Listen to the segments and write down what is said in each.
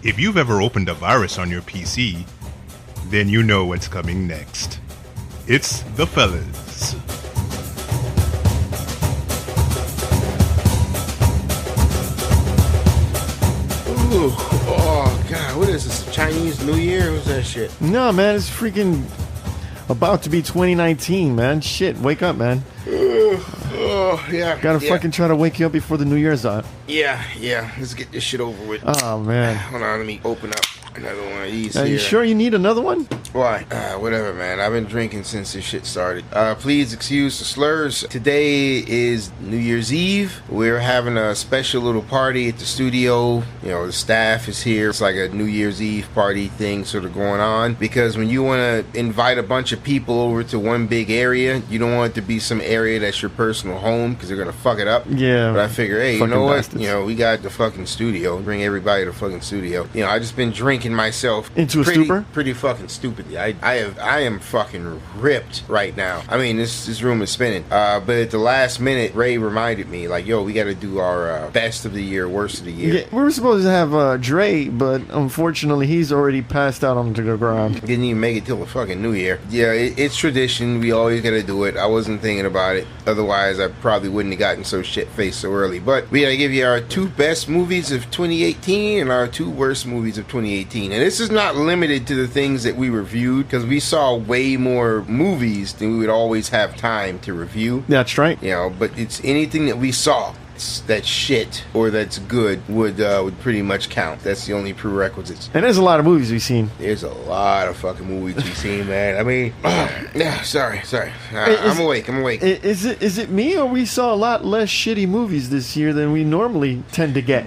If you've ever opened a virus on your PC, then you know what's coming next. It's the fellas. Ooh, oh god, what is this? Chinese New Year? What's that shit? No, man, it's freaking about to be 2019, man. Shit, wake up, man. Oh, yeah. Gotta fucking try to wake you up before the New Year's out. Yeah. Let's get this shit over with. Oh, man. Hold on, let me open up another one of these Are you sure you need another one? Why? Whatever, man. I've been drinking since this shit started. Please excuse the slurs. Today is New Year's Eve. We're having a special little party at the studio. You know, the staff is here. It's like a New Year's Eve party thing sort of going on. Because when you want to invite a bunch of people over to one big area, you don't want it to be some area that's your personal home because they're going to fuck it up. Yeah. But I figure, hey, you fucking know what? bastards. You know, we got the fucking studio. Bring everybody to the fucking studio. You know, I just been drinking myself into a stupor. Pretty fucking stupidly. I am fucking ripped right now. I mean, this room is spinning. But at the last minute, Ray reminded me, like, yo, we got to do our best of the year, worst of the year. Yeah, we were supposed to have Dre, but unfortunately, he's already passed out onto the ground. Didn't even make it till the fucking New Year. Yeah, it's tradition. We always got to do it. I wasn't thinking about it. Otherwise, I probably wouldn't have gotten so shit-faced so early. But we got to give you our 2 best movies of 2018 and our 2 worst movies of 2018. And this is not limited to the things that we reviewed, because we saw way more movies than we would always have time to review. That's right. You know, but it's anything that we saw that's shit or that's good would pretty much count. That's the only prerequisites. And there's a lot of movies we've seen. There's a lot of fucking movies we've seen, man. I mean, yeah, sorry. I'm awake. Is it me, or we saw a lot less shitty movies this year than we normally tend to get?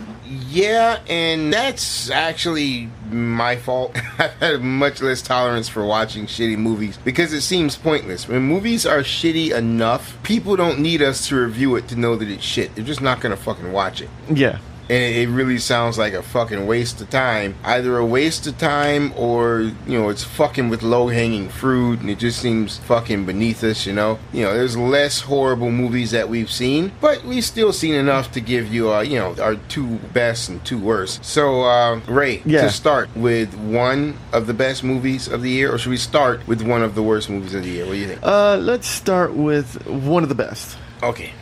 Yeah, and that's actually my fault. I've had much less tolerance for watching shitty movies because it seems pointless. When movies are shitty enough, people don't need us to review it to know that it's shit. They're just not gonna fucking watch it. Yeah. And it really sounds like a fucking waste of time. Either a waste of time or, you know, it's fucking with low-hanging fruit and it just seems fucking beneath us, you know? You know, there's less horrible movies that we've seen, but we've still seen enough to give you, you know, our 2 best and 2 worst. So, Ray, to start with one of the best movies of the year, or should we start with one of the worst movies of the year? What do you think? Let's start with one of the best. Okay.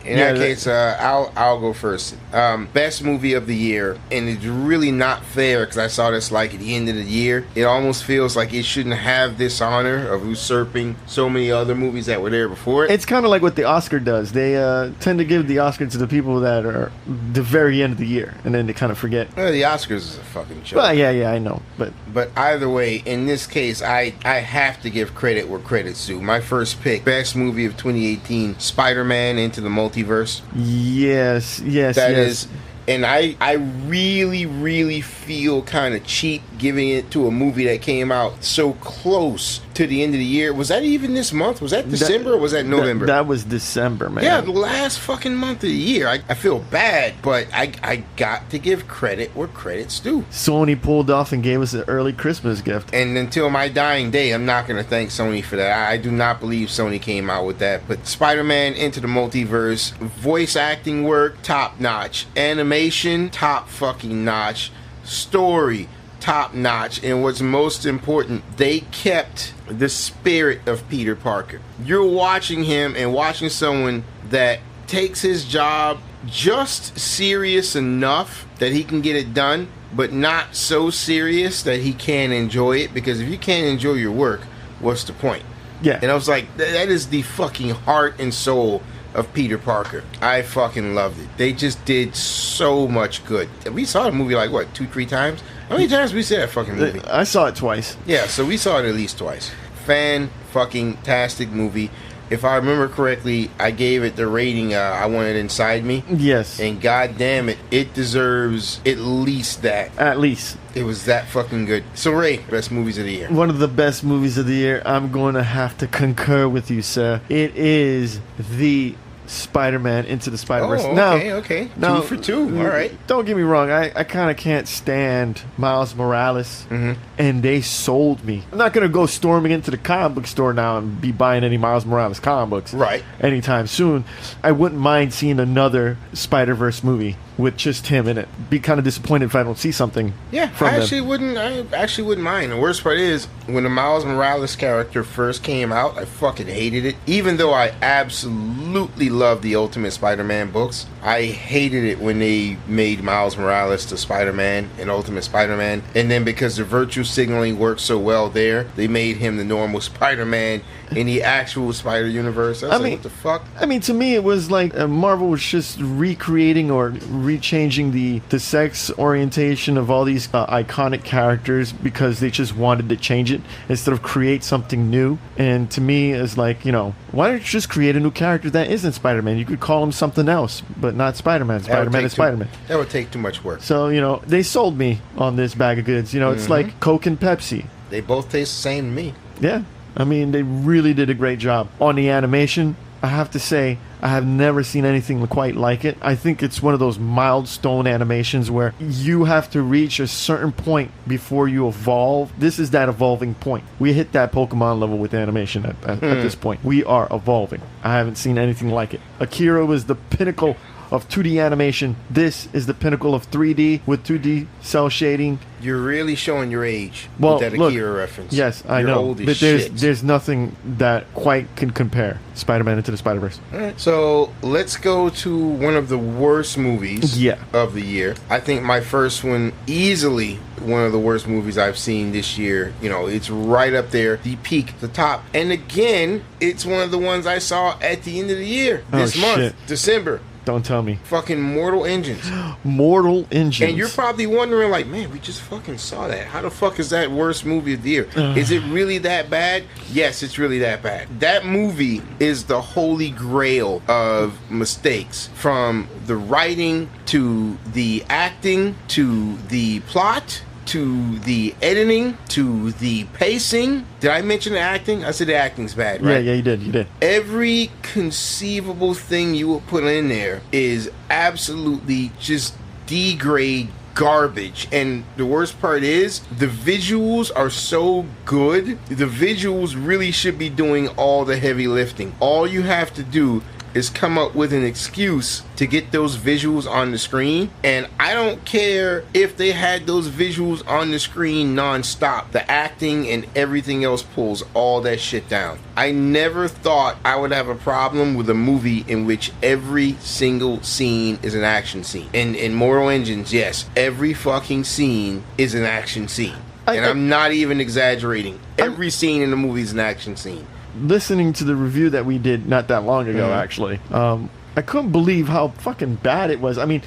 In that case, I'll go first. Best movie of the year, and it's really not fair because I saw this like at the end of the year. It almost feels like it shouldn't have this honor of usurping so many other movies that were there before it. It's kind of like what the Oscar does. They tend to give the Oscar to the people that are the very end of the year, and then they kind of forget. Well, the Oscars is a fucking joke. Well, yeah, I know, but either way, in this case, I have to give credit where credit's due. My first pick, best movie of 2018, Spider-Man Into the Multiverse. Yes. That is, and I really feel kind of cheap giving it to a movie that came out so close to the end of the year. Was that even this month? Was that December or was that November? That was December, man. Yeah, the last fucking month of the year. I feel bad, but I got to give credit where credit's due. Sony pulled off and gave us an early Christmas gift. And until my dying day, I'm not going to thank Sony for that. I do not believe Sony came out with that. But Spider-Man Into the Multiverse, voice acting work, top notch. Animation, top fucking notch. Story, top notch. And what's most important, they kept the spirit of Peter Parker. You're watching him and watching someone that takes his job just serious enough that he can get it done, but not so serious that he can't enjoy it, because if you can't enjoy your work, what's the point? Yeah. And I was like, that is the fucking heart and soul of Peter Parker. I fucking loved it. They just did so much good. We saw the movie like, what, 2-3 times? How many times we see that fucking movie? I saw it twice. Yeah, so we saw it at least twice. Fan-fucking-tastic movie. If I remember correctly, I gave it the rating I wanted inside me. Yes. And god damn it, it deserves at least that. At least. It was that fucking good. So Ray, best movies of the year. One of the best movies of the year. I'm going to have to concur with you, sir. It is the Spider-Man Into the Spider-Verse. Oh, okay. Now, 2 for 2. All right. Don't get me wrong. I kind of can't stand Miles Morales, and they sold me. I'm not going to go storming into the comic book store now and be buying any Miles Morales comic books anytime soon. I wouldn't mind seeing another Spider-Verse movie with just him in it. Be kind of disappointed if I don't see something from I them. actually wouldn't mind. The worst part is, when the Miles Morales character first came out, I fucking hated it. Even though I absolutely love the Ultimate Spider-Man books, I hated it when they made Miles Morales to Spider-Man and Ultimate Spider-Man. And then because the virtue signaling worked so well there, they made him the normal Spider-Man in the actual Spider Universe. I mean, what the fuck? I mean, to me, it was like Marvel was just recreating or rechanging the sex orientation of all these iconic characters because they just wanted to change it instead of create something new. And to me, it's like, why don't you just create a new character that isn't Spider-Man? You could call him something else, but not Spider-Man. Spider-Man is Spider-Man. That would take too much work. So, they sold me on this bag of goods. It's like Coke and Pepsi. They both taste the same to me. Yeah. I mean, they really did a great job. On the animation, I have to say, I have never seen anything quite like it. I think it's one of those milestone animations where you have to reach a certain point before you evolve. This is that evolving point. We hit that Pokemon level with animation at this point. We are evolving. I haven't seen anything like it. Akira was the pinnacle of 2D animation. This is the pinnacle of 3D with 2D cell shading. You're really showing your age with that Akira reference. Yes, I know. Old as but shit. there's nothing that quite can compare Spider-Man Into the Spider-Verse. All right. So let's go to one of the worst movies of the year. I think my first one, easily one of the worst movies I've seen this year. It's right up there, the peak, the top. And again, it's one of the ones I saw at the end of the year, this month, December. Don't tell me. Fucking Mortal Engines. Mortal Engines. And you're probably wondering, like, man, we just fucking saw that. How the fuck is that worst movie of the year? Is it really that bad? Yes, it's really that bad. That movie is the holy grail of mistakes. From the writing, to the acting, to the plot, to the editing, to the pacing. Did I mention the acting? I said the acting's bad, right? Yeah, you did. Every conceivable thing you will put in there is absolutely just degrade garbage. And the worst part is, the visuals are so good. The visuals really should be doing all the heavy lifting. All you have to do is come up with an excuse to get those visuals on the screen, and I don't care if they had those visuals on the screen non-stop. The acting and everything else pulls all that shit down. I never thought I would have a problem with a movie in which every single scene is an action scene. In Mortal Engines, yes, every fucking scene is an action scene. And I'm not even exaggerating. Every scene in the movie is an action scene. Listening to the review that we did not that long ago, actually, I couldn't believe how fucking bad it was. I mean,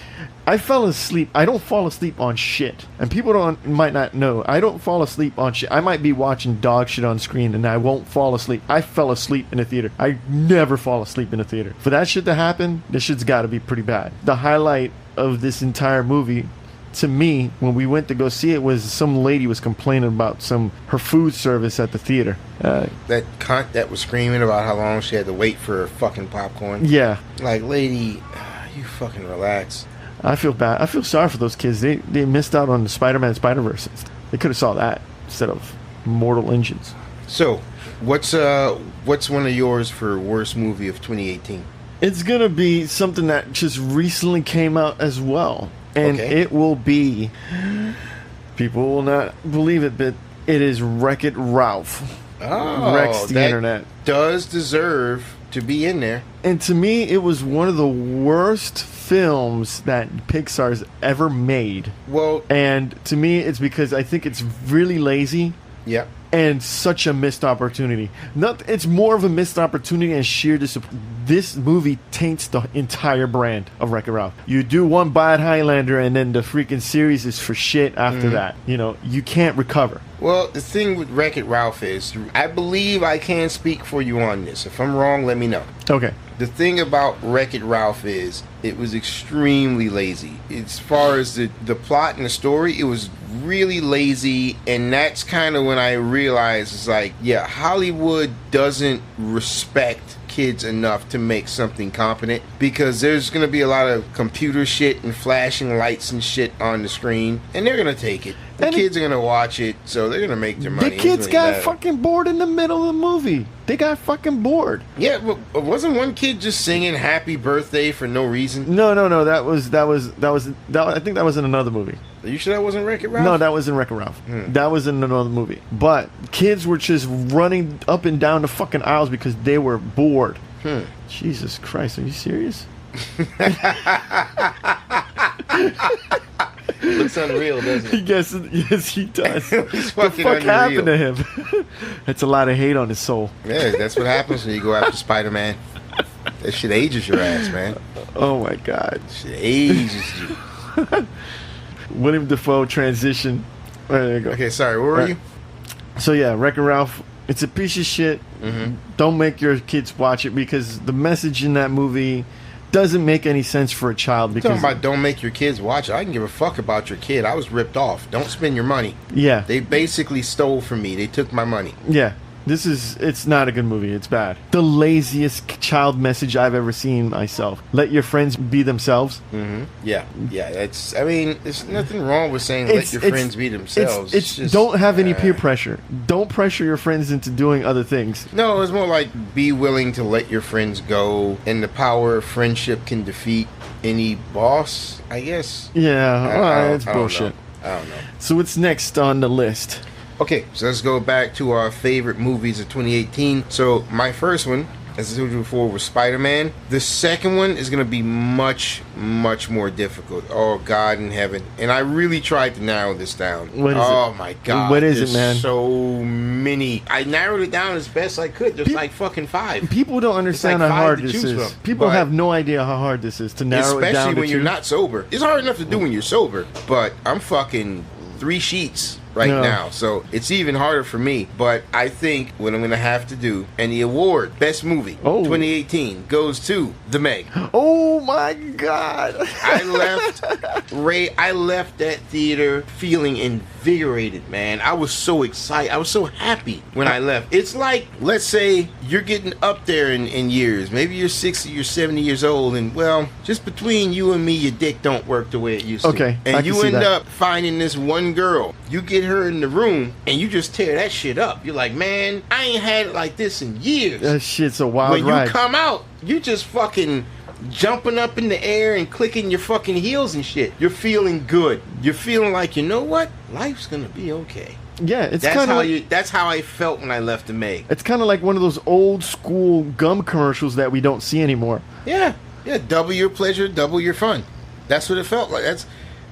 I fell asleep. I don't fall asleep on shit. And people might not know. I don't fall asleep on shit. I might be watching dog shit on screen and I won't fall asleep. I fell asleep in a theater. I never fall asleep in a theater. For that shit to happen, this shit's got to be pretty bad. The highlight of this entire movie, to me, when we went to go see it, was some lady was complaining about her food service at the theater. That cunt that was screaming about how long she had to wait for her fucking popcorn. Yeah. Like, lady, you fucking relax. I feel bad. I feel sorry for those kids. They missed out on the Spider-Man Spider-Verse. They could have saw that instead of Mortal Engines. So, what's one of yours for worst movie of 2018? It's gonna be something that just recently came out as well. And it will be, people will not believe it, but it is Wreck-It Ralph. Oh, Wrecks the internet. Does deserve to be in there. And to me, it was one of the worst films that Pixar's ever made. Well, and to me, it's because I think it's really lazy. Yeah. And such a missed opportunity. It's more of a missed opportunity and sheer disappointment. This movie taints the entire brand of Wreck-It Ralph. You do one bad Highlander and then the freaking series is for shit after that. You can't recover. Well, the thing with Wreck-It Ralph is, I believe I can speak for you on this. If I'm wrong, let me know. Okay. The thing about Wreck-It Ralph is, it was extremely lazy. As far as the plot and the story, it was really lazy, and that's kind of when I realized, it's like, yeah, Hollywood doesn't respect kids enough to make something competent, because there's going to be a lot of computer shit and flashing lights and shit on the screen, and they're going to take it. The kids are going to watch it, so they're going to make their money. The kids got fucking bored in the middle of the movie. They got fucking bored. Yeah, but wasn't one kid just singing "Happy Birthday" for no reason? No. That was. I think that was in another movie. Are you sure that wasn't Wreck-It Ralph? No, that was in Wreck-It Ralph. That was in another movie. But kids were just running up and down the fucking aisles because they were bored. Jesus Christ, are you serious? Looks unreal, doesn't it? Yes, he does. What the fuck unreal. happened to him? That's a lot of hate on his soul. Yeah, that's what happens when you go after Spider-Man. That shit ages your ass, man. Oh my God. Shit ages you. William Dafoe transition. There you go. Okay, sorry, where were you? So yeah, Wreck-It Ralph. It's a piece of shit. Don't make your kids watch it, because the message in that movie doesn't make any sense for a child. Because Talking about don't make your kids watch it. I can give a fuck about your kid. I was ripped off. Don't spend your money. Yeah, They basically stole from me. They took my money. yeah. It's not a good movie. It's bad. The laziest child message I've ever seen myself. Let your friends be themselves. Yeah. I mean, there's nothing wrong with saying let your friends be themselves. It's just, don't have any peer pressure. Don't pressure your friends into doing other things. No, it's more like be willing to let your friends go, and the power of friendship can defeat any boss, I guess. Yeah, it's bullshit. I don't know. So what's next on the list? Okay, so let's go back to our favorite movies of 2018. So my first one, as I told you before, was Spider-Man. The second one is going to be much, much more difficult. Oh, God in heaven. And I really tried to narrow this down. What is it? Oh, my God. What is it, man? There's so many. I narrowed it down as best I could. There's like fucking 5. People don't understand like how 5 hard to this choose is. from. People But- have no idea how hard this is to narrow it down Especially to when you're 2. not sober. It's hard enough to do when you're sober. But I'm fucking 3 sheets right now, so it's even harder for me. But I think what I'm gonna have to do, and the award best movie 2018 goes to The Meg. Oh my God. I left that theater feeling invigorated, man. I was so excited. I was so happy when I left. It's like, let's say you're getting up there in years. Maybe you're 60, you're 70 years old, and well, just between you and me, your dick don't work the way it used to. Okay, I And can you see end that. up finding this one girl. You get her in the room, and you just tear that shit up. You're like, man, I ain't had it like this in years. That shit's a wild When ride. you come out, you just fucking jumping up in the air and clicking your fucking heels and shit. You're feeling good. You're feeling like, you know what? Life's gonna be okay. Yeah, it's That's kind how of that's how I felt when I left the Meg. it's kind of like one of those old school gum commercials that we don't see anymore. Yeah. Double your pleasure, double your fun. That's what it felt like.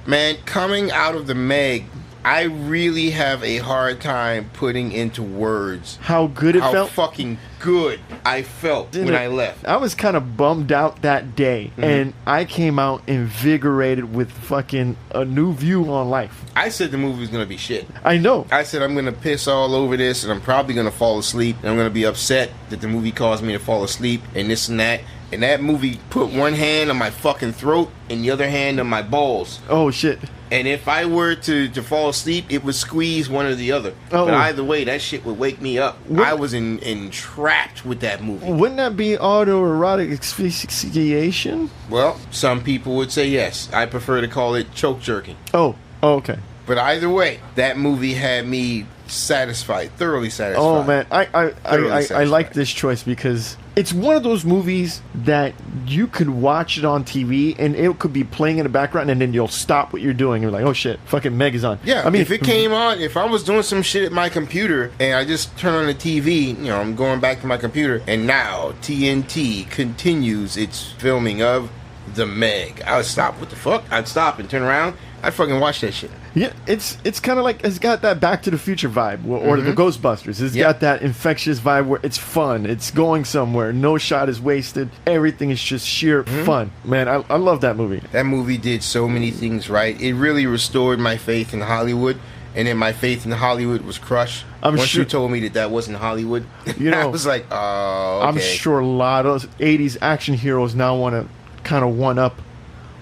Man, coming out of the Meg, I really have a hard time putting into words How good it how felt. fucking good I felt when I left. I was kind of bummed out that day, and I came out invigorated with fucking a new view on life. I said the movie was gonna be shit. I know. I said I'm gonna piss all over this, and I'm probably gonna fall asleep, and I'm gonna be upset that the movie caused me to fall asleep, and this and that. And that movie put one hand on my fucking throat and the other hand on my balls. Oh shit. And if I were to fall asleep, it would squeeze one or the other. Oh. But either way, that shit would wake me up. What? I was entrapped with that movie. Wouldn't that be autoerotic asphyxiation? Well, some people would say yes. I prefer to call it choke jerking. Oh, okay. But either way, that movie had me satisfied, thoroughly satisfied. Oh man, I satisfied. like this choice because it's one of those movies that you could watch it on TV and it could be playing in the background and then you'll stop what you're doing. You're like, oh shit, fucking Meg is on. Yeah, I mean, if it came on, if I was doing some shit at my computer and I just turn on the TV, I'm going back to my computer, and now TNT continues its filming of The Meg. I would stop. What the fuck? I'd stop and turn around. I'd fucking watch that shit. yeah, it's kind of like it's got that Back to the Future vibe or the Ghostbusters. It's got that infectious vibe where it's fun. It's going somewhere. No shot is wasted. Everything is just sheer fun. Man, I love that movie. That movie did so many things right. It really restored my faith in Hollywood. And then my faith in Hollywood was crushed. Once you told me that wasn't Hollywood, I was like, oh, okay. I'm sure a lot of 80s action heroes now want to kind of one up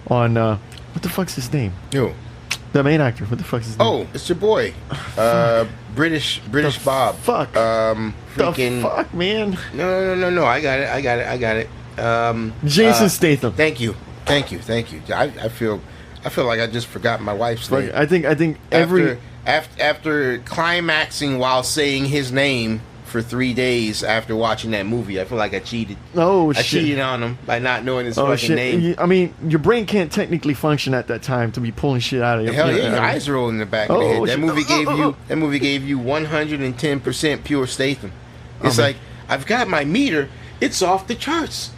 on, what the fuck's his name? Who? The main actor. What the fuck is his name? Oh, it's your boy, British Bob. Fuck. Freaking. The fuck, man. No. I got it. Jason Statham. Thank you. I feel like I just forgot my wife's name. I think after climaxing while saying his name for 3 days after watching that movie, I feel like I cheated. Oh, I shit. cheated on him by not knowing his Oh, fucking shit. name. I mean, your brain can't technically function at that time to be pulling shit out of your Hell yeah, your eyes roll in the back of the head. Oh, That shit. movie gave you 110% pure Statham. It's like, I've got my meter, it's off the charts.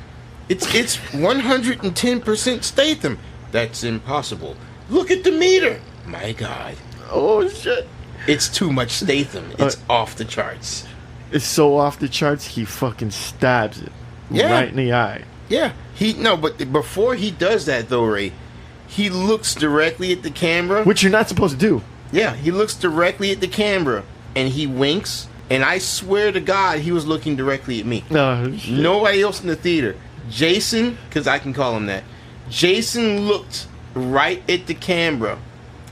It's 110% Statham. That's impossible. Look at the meter. My God. Oh, shit. It's too much Statham. It's off the charts. It's so off the charts, he fucking stabs it right in the eye. Yeah. But before he does that, though, Ray, he looks directly at the camera. Which you're not supposed to do. Yeah, he looks directly at the camera, and he winks, and I swear to God, he was looking directly at me. No, shit. Nobody else in the theater. Jason, because I can call him that, Jason looked right at the camera,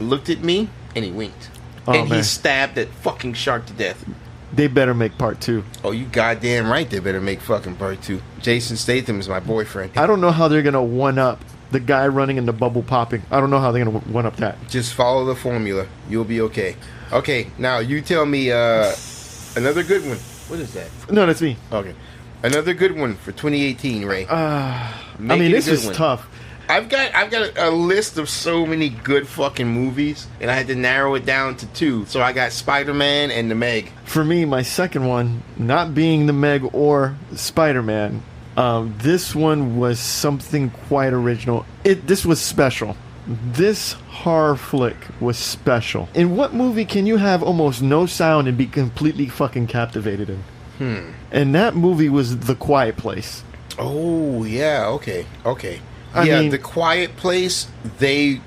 looked at me, and he winked. And he stabbed that fucking shark to death. They better make part 2. Oh, you goddamn right they better make fucking part 2. Jason Statham is my boyfriend. I don't know how they're going to one-up the guy running and the bubble popping. I don't know how they're going to one-up that. Just follow the formula. You'll be okay. Okay, now you tell me another good one. What is that? No, that's me. Okay. Another good one for 2018, Ray. This is tough. I've got a list of so many good fucking movies, and I had to narrow it down to 2. So I got Spider-Man and The Meg. For me, my second one, not being The Meg or Spider-Man, this one was something quite original. This was special. This horror flick was special. In what movie can you have almost no sound and be completely fucking captivated in? And that movie was The Quiet Place. Oh, yeah, okay. I mean, The Quiet Place, they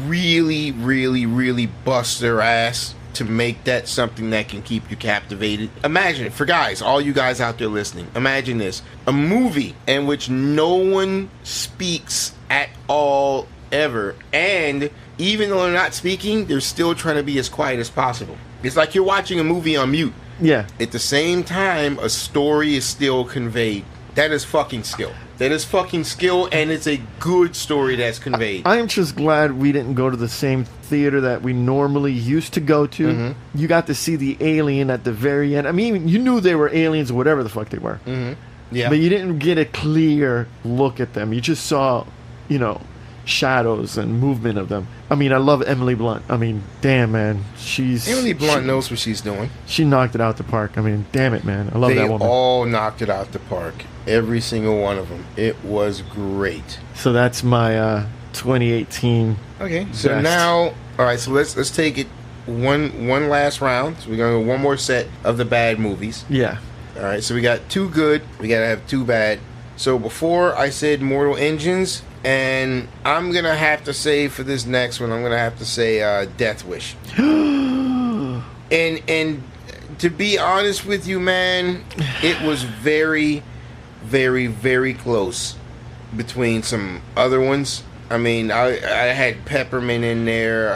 really, really, really bust their ass to make that something that can keep you captivated. Imagine it. For guys, all you guys out there listening, imagine this. A movie in which no one speaks at all, ever. And even though they're not speaking, they're still trying to be as quiet as possible. It's like you're watching a movie on mute. Yeah. At the same time, a story is still conveyed. That is fucking skill. That is fucking skill, and it's a good story that's conveyed. I am just glad we didn't go to the same theater that we normally used to go to. Mm-hmm. You got to see the alien at the very end. I mean, you knew they were aliens or whatever the fuck they were. Mm-hmm. Yeah. But you didn't get a clear look at them. You just saw, shadows and movement of them. I mean, I love Emily Blunt. I mean, damn, man. Emily Blunt knows what she's doing. She knocked it out the park. I mean, damn it, man. I love that woman. They all knocked it out the park. Every single one of them. It was great. So that's my 2018. Okay. So best. now, all right. So let's take it one last round. So we're gonna go one more set of the bad movies. Yeah. All right. So we got 2 good. We gotta have 2 bad. So before I said Mortal Engines, and I'm gonna have to say for this next one, I'm gonna have to say Death Wish. and to be honest with you, man, it was very, very, very close between some other ones. I mean, I had Peppermint in there.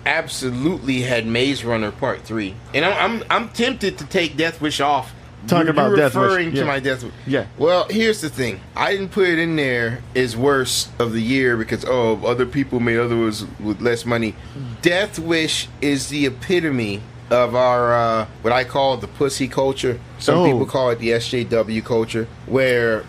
Absolutely had Maze Runner Part 3, and I'm tempted to take Death Wish off. Talking about Death Wish. Referring to my Death Wish. Yeah. Well, here's the thing. I didn't put it in there as worst of the year because other people made others with less money. Death Wish is the epitome of our what I call the pussy culture. Some people call it the SJW culture, where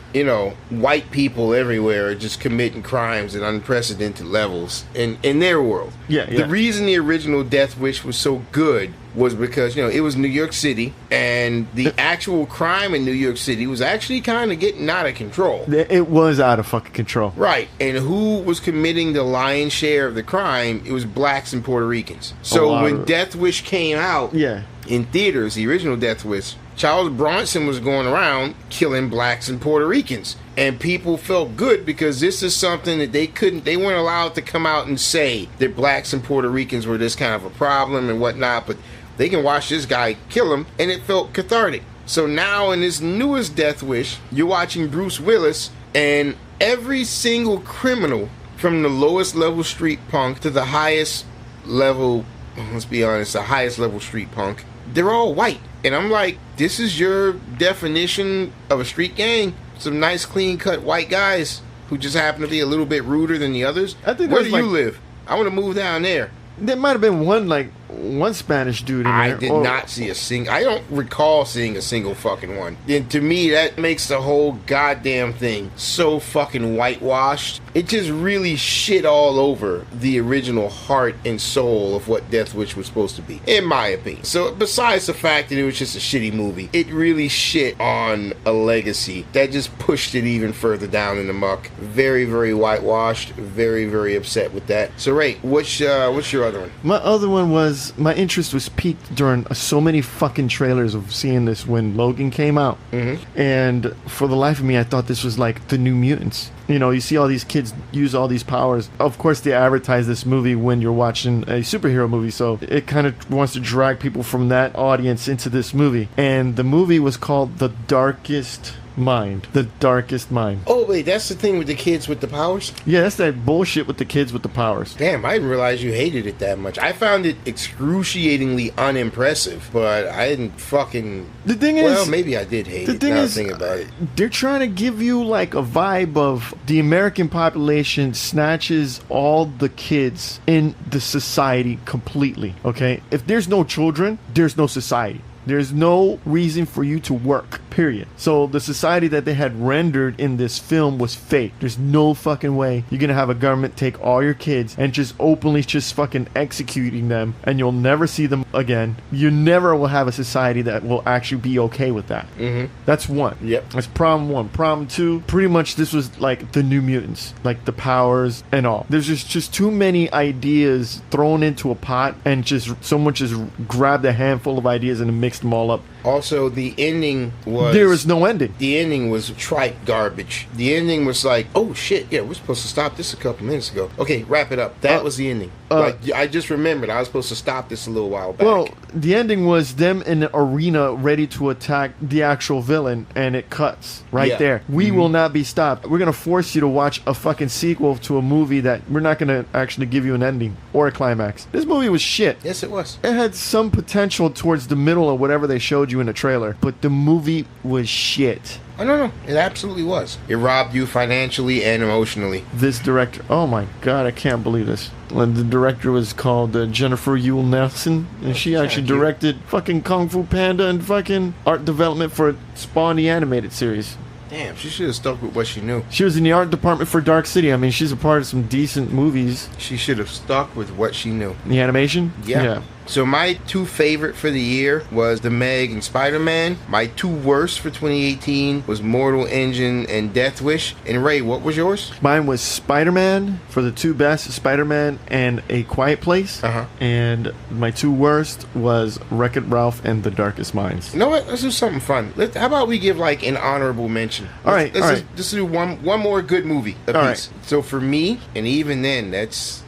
white people everywhere are just committing crimes at unprecedented levels in their world. Yeah. The reason the original Death Wish was so good was because it was New York City, and the actual crime in New York City was actually kind of getting out of control. It was out of fucking control. Right. And who was committing the lion's share of the crime? It was blacks and Puerto Ricans. So when Death Wish came out in theaters, the original Death Wish, Charles Bronson was going around killing blacks and Puerto Ricans. And people felt good because this is something that they weren't allowed to come out and say that blacks and Puerto Ricans were this kind of a problem and whatnot, but they can watch this guy kill him, and it felt cathartic. So now in this newest Death Wish, you're watching Bruce Willis, and every single criminal, from the lowest level street punk to the highest level, let's be honest, the highest level street punk, they're all white. And I'm like, this is your definition of a street gang? Some nice, clean-cut white guys who just happen to be a little bit ruder than the others? I think Where do you live? I want to move down there. There might have been one Spanish dude in there. I did not see a single. I don't recall seeing a single fucking one. And to me, that makes the whole goddamn thing so fucking whitewashed. It just really shit all over the original heart and soul of what Death Wish was supposed to be, in my opinion. So besides the fact that it was just a shitty movie, it really shit on a legacy that just pushed it even further down in the muck. Very, very whitewashed. Very, very upset with that. So Ray, what's your other one? My other one was, my interest was piqued during so many fucking trailers of seeing this when Logan came out. Mm-hmm. And for the life of me, I thought this was like the New Mutants. You know, you see all these kids use all these powers. Of course, they advertise this movie when you're watching a superhero movie, so it kind of wants to drag people from that audience into this movie. And the movie was called The Darkest Mind. The Darkest Mind. Oh, wait, that's the thing with the kids with the powers? Yeah, that's that bullshit with the kids with the powers. Damn, I didn't realize you hated it that much. I found it excruciatingly unimpressive, but I didn't fucking... The thing is... Well, maybe I did hate it, now I think about it. They're trying to give you, like, a vibe of the American population snatches all the kids in the society completely, okay? If there's no children, there's no society. There's no reason for you to work, period. So the society that they had rendered in this film was fake. There's no fucking way you're gonna have a government take all your kids and just openly just fucking executing them, and you'll never see them again. You never will have a society that will actually be okay with that. Mm-hmm. That's one. Yep. That's problem one. Problem two, pretty much this was like the New Mutants, like the powers and all. There's just too many ideas thrown into a pot, and just someone just grabbed a handful of ideas and mixed them all up. Also, the ending was... There was no ending. The ending was trite garbage. The ending was like, oh shit, yeah, we're supposed to stop this a couple minutes ago. Okay, wrap it up. That was the ending. Like, I just remembered I was supposed to stop this a little while back. Well, the ending was them in the arena ready to attack the actual villain, and it cuts right there. We will not be stopped. We're going to force you to watch a fucking sequel to a movie that we're not going to actually give you an ending or a climax. This movie was shit. Yes, it was. It had some potential towards the middle of whatever they showed you in the trailer, but the movie was shit. Oh, no, it absolutely was. It robbed you financially and emotionally. This director, oh my god, I can't believe this. And the director was called Jennifer Yule Nelson, and she actually directed fucking Kung Fu Panda and fucking art development for Spawn the animated series. Damn, she should have stuck with what she knew. She was in the art department for Dark City. I mean, she's a part of some decent movies. She should have stuck with what she knew. The animation? Yeah. So my two favorite for the year was The Meg and Spider-Man. My two worst for 2018 was Mortal Engine and Death Wish. And Ray, what was yours? Mine was Spider-Man for the two best, Spider-Man and A Quiet Place. And my two worst was Wreck-It Ralph and The Darkest Minds. You know what? Let's do something fun. How about we give like an honorable mention? Let's just do one more good movie apiece. All right. So for me, and even then, that's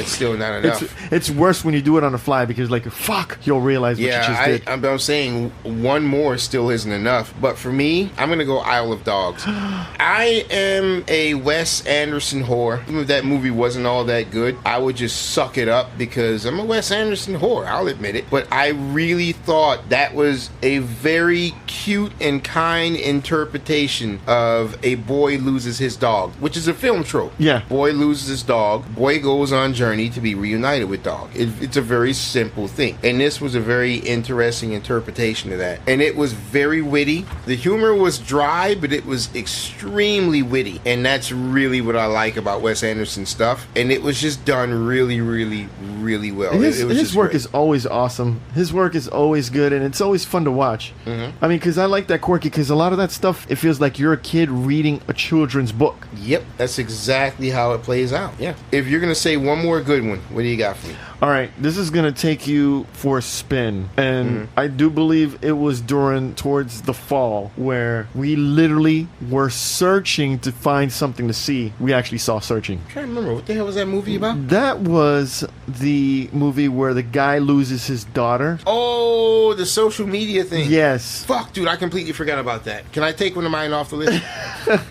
still not enough. It's worse when you do it on the fly because, like, fuck, you'll realize what you just did. I'm saying one more still isn't enough. But for me, I'm going to go Isle of Dogs. I am a Wes Anderson whore. Even if that movie wasn't all that good, I would just suck it up because I'm a Wes Anderson whore. I'll admit it. But I really thought that was a very cute and kind interpretation of a boy loses his dog, which is a film trope. Yeah. Boy loses his dog. Boy goes on journey to be reunited with dog. It's a very simple thing, and this was a very interesting interpretation of that, and it was very witty. The humor was dry, but it was extremely witty, and that's really what I like about Wes Anderson stuff, and it was just done really, really, really well. His work is always awesome. His work is always good, and it's always fun to watch. I mean, because I like that quirky, because a lot of that stuff, it feels like you're a kid reading a children's book. Yep, that's exactly how it plays out. Yeah. If you're going to say one more good one, what do you got for me? All right, this is going to take you for a spin, and I do believe it was towards the fall where we literally were searching to find something to see. We actually saw Searching. I'm trying to remember, what the hell was that movie about? That was the movie where the guy loses his daughter. Oh, the social media thing. Yes. Fuck, dude, I completely forgot about that. Can I take one of mine off the list?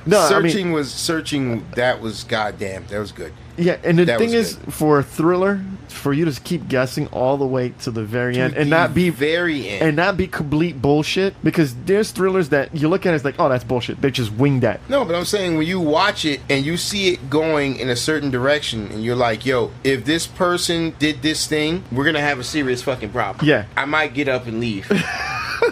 No, Searching, that was goddamn. That was good. Yeah, and the That thing was is, good. for a thriller, for you to keep guessing all the way to the very end, and the not be very end. and not be complete bullshit. Because there's thrillers that you look at it, it's like, oh, that's bullshit. They just wing that. No, but I'm saying when you watch it and you see it going in a certain direction, and you're like, yo, if this person did this thing, we're gonna have a serious fucking problem. Yeah. I might get up and leave.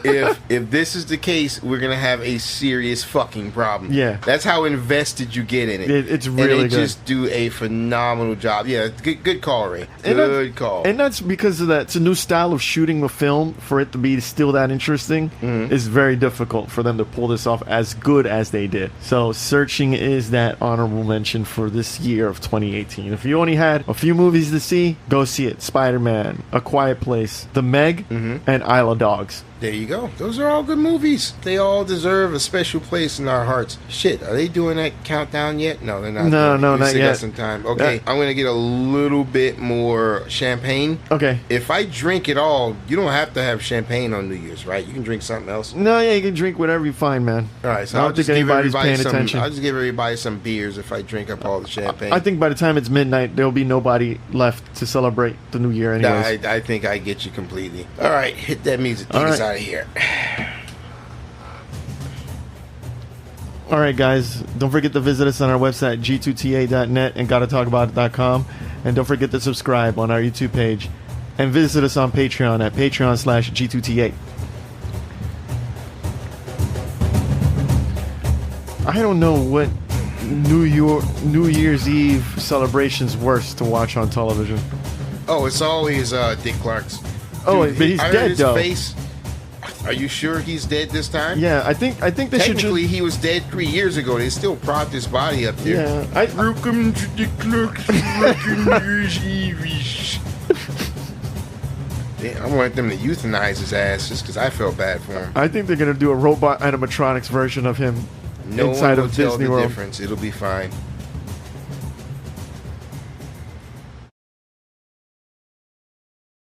if this is the case, we're gonna have a serious fucking problem. Yeah. That's how invested you get in it. It's really and they good. just do a phenomenal job. Yeah, good call, Ray. And Good call. And that's because of that. It's a new style of shooting a film. For it to be still that interesting is very difficult for them to pull this off as good as they did. So Searching is that honorable mention for this year of 2018. If you only had a few movies to see, go see it. Spider-Man, A Quiet Place, The Meg, and Isle of Dogs. There you go. Those are all good movies. They all deserve a special place in our hearts. Shit, are they doing that countdown yet? No, they're not. No, doing it. no, We not still yet. got some time. Okay, I'm gonna get a little bit more champagne. Okay. If I drink it all, you don't have to have champagne on New Year's, right? You can drink something else. No, yeah, you can drink whatever you find, man. All right, so I I'll don't just think give anybody's everybody paying some. attention. I'll just give everybody some beers if I drink up all the champagne. I think by the time it's midnight, there'll be nobody left to celebrate the new year anyways. I think I get you completely. All right, hit that music. Take All us right. out of here. All right, guys. Don't forget to visit us on our website, g2ta.net and gottatalkabout.com. And don't forget to subscribe on our YouTube page. And visit us on Patreon at patreon.com/g2ta. I don't know what New Year's Eve celebration's worse to watch on television. Oh, it's always Dick Clark's. Oh, Dude, but he's I heard dead, his though. Face. Are you sure he's dead this time? Yeah, I think they should just... Technically, he was dead 3 years ago. They still propped his body up there. Yeah, Welcome to the Clark's Year's Eve. Yeah, I want them to euthanize his ass just because I felt bad for him. I think they're gonna do a robot animatronics version of him No inside one will of tell Disney the World. difference. It'll be fine.